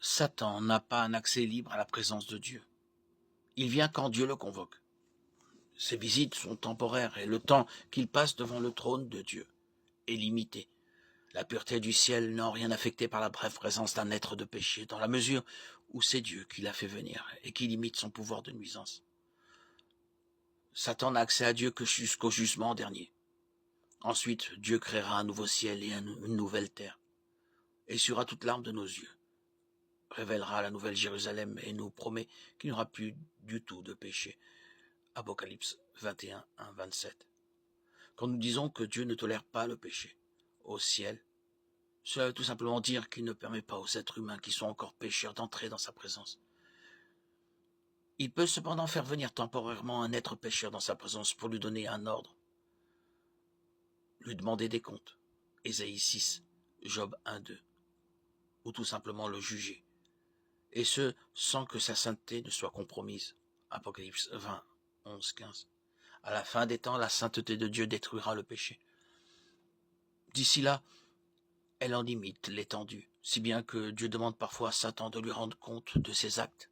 Satan n'a pas un accès libre à la présence de Dieu. Il vient quand Dieu le convoque. Ses visites sont temporaires et le temps qu'il passe devant le trône de Dieu est limité. La pureté du ciel n'a rien affecté par la brève présence d'un être de péché, dans la mesure où c'est Dieu qui l'a fait venir et qui limite son pouvoir de nuisance. Satan n'a accès à Dieu que jusqu'au jugement dernier. Ensuite, Dieu créera un nouveau ciel et une nouvelle terre, essuiera toute larme de nos yeux, révélera la nouvelle Jérusalem et nous promet qu'il n'y aura plus du tout de péché. Apocalypse 21, 1, 27. Quand nous disons que Dieu ne tolère pas le péché au ciel, cela veut tout simplement dire qu'il ne permet pas aux êtres humains qui sont encore pécheurs d'entrer dans sa présence. Il peut cependant faire venir temporairement un être pécheur dans sa présence pour lui donner un ordre, lui demander des comptes, Ésaïe 6, Job 1, 2, ou tout simplement le juger, et ce, sans que sa sainteté ne soit compromise, Apocalypse 20, 11, 15. À la fin des temps, la sainteté de Dieu détruira le péché. D'ici là, elle en limite l'étendue, si bien que Dieu demande parfois à Satan de lui rendre compte de ses actes.